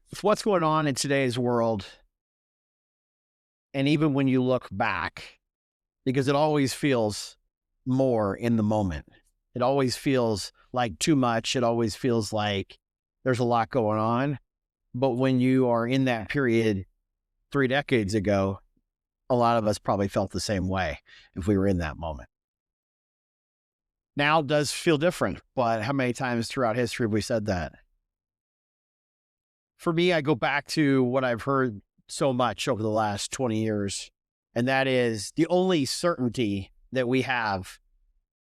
with what's going on in today's world, and even when you look back, because it always feels more in the moment. It always feels like too much. It always feels like there's a lot going on. But when you are in that period 3 decades ago, a lot of us probably felt the same way if we were in that moment. Now it does feel different, but how many times throughout history have we said that? For me, I go back to what I've heard so much over the last 20 years, and that is the only certainty that we have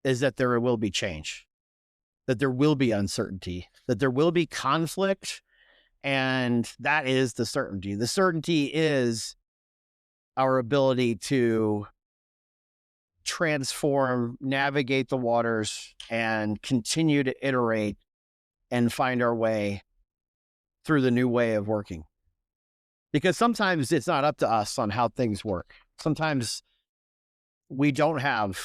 is that there will be change, that there will be uncertainty, that there will be conflict, and that is the certainty. The certainty is our ability to transform, navigate the waters, and continue to iterate and find our way through the new way of working. Because sometimes it's not up to us on how things work. Sometimes we don't have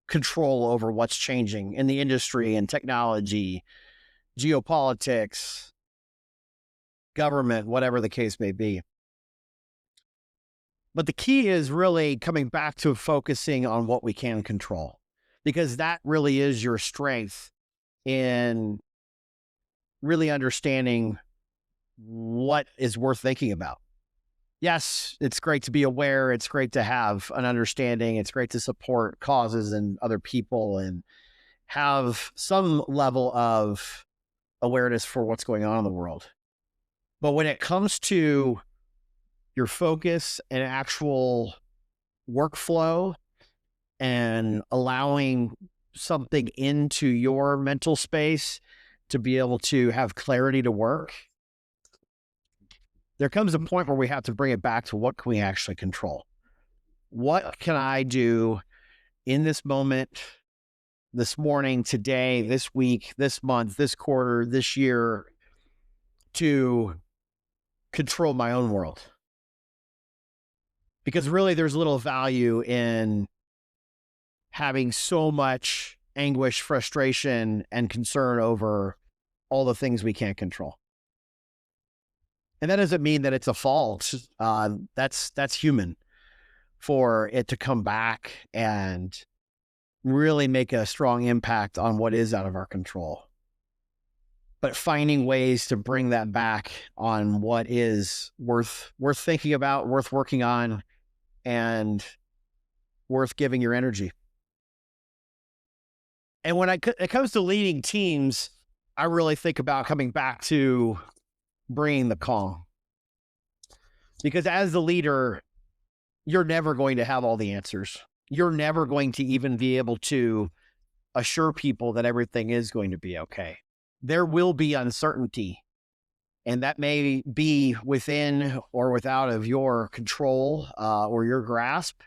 control over what's changing in the industry and technology, geopolitics, government, whatever the case may be. But the key is really coming back to focusing on what we can control, because that really is your strength in really understanding what is worth thinking about. Yes, it's great to be aware. It's great to have an understanding. It's great to support causes and other people and have some level of awareness for what's going on in the world. But when it comes to your focus and actual workflow and allowing something into your mental space to be able to have clarity to work, there comes a point where we have to bring it back to what can we actually control? What can I do in this moment, this morning, today, this week, this month, this quarter, this year, to control my own world? Because really there's little value in having so much anguish, frustration, and concern over all the things we can't control. And that doesn't mean that it's a fault. That's human for it to come back and really make a strong impact on what is out of our control. But finding ways to bring that back on what is worth thinking about, worth working on, and worth giving your energy. And when it comes to leading teams, I really think about coming back to bringing the calm. Because as the leader, you're never going to have all the answers. You're never going to even be able to assure people that everything is going to be okay. There will be uncertainty, and that may be within or without of your control or your grasp.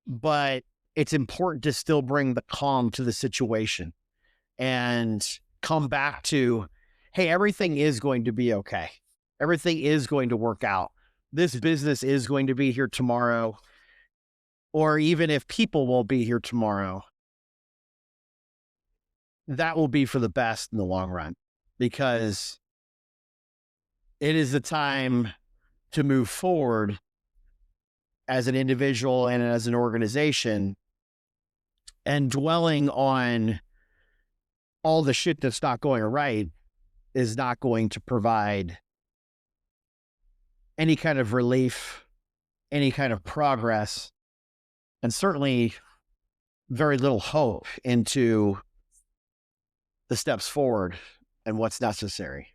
But it's important to still bring the calm to the situation and come back to, hey, everything is going to be okay. Everything is going to work out. This business is going to be here tomorrow. Or even if people won't be here tomorrow, that will be for the best in the long run, because it is the time to move forward as an individual and as an organization, and dwelling on all the shit that's not going right is not going to provide any kind of relief, any kind of progress, and certainly very little hope into the steps forward and what's necessary.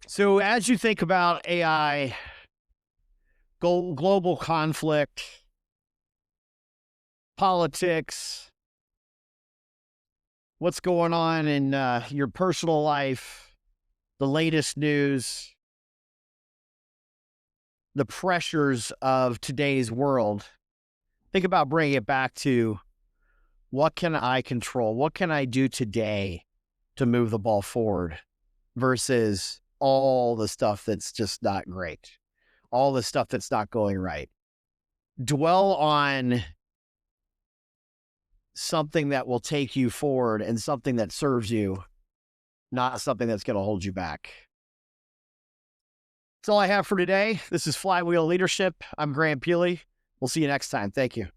So as you think about AI, global conflict, politics, what's going on in your personal life, the latest news, the pressures of today's world, think about bringing it back to, what can I control? What can I do today to move the ball forward versus all the stuff that's just not great, all the stuff that's not going right? Dwell on something that will take you forward and something that serves you, not something that's going to hold you back. That's all I have for today. This is Flywheel Leadership. I'm Graham Peely. We'll see you next time. Thank you.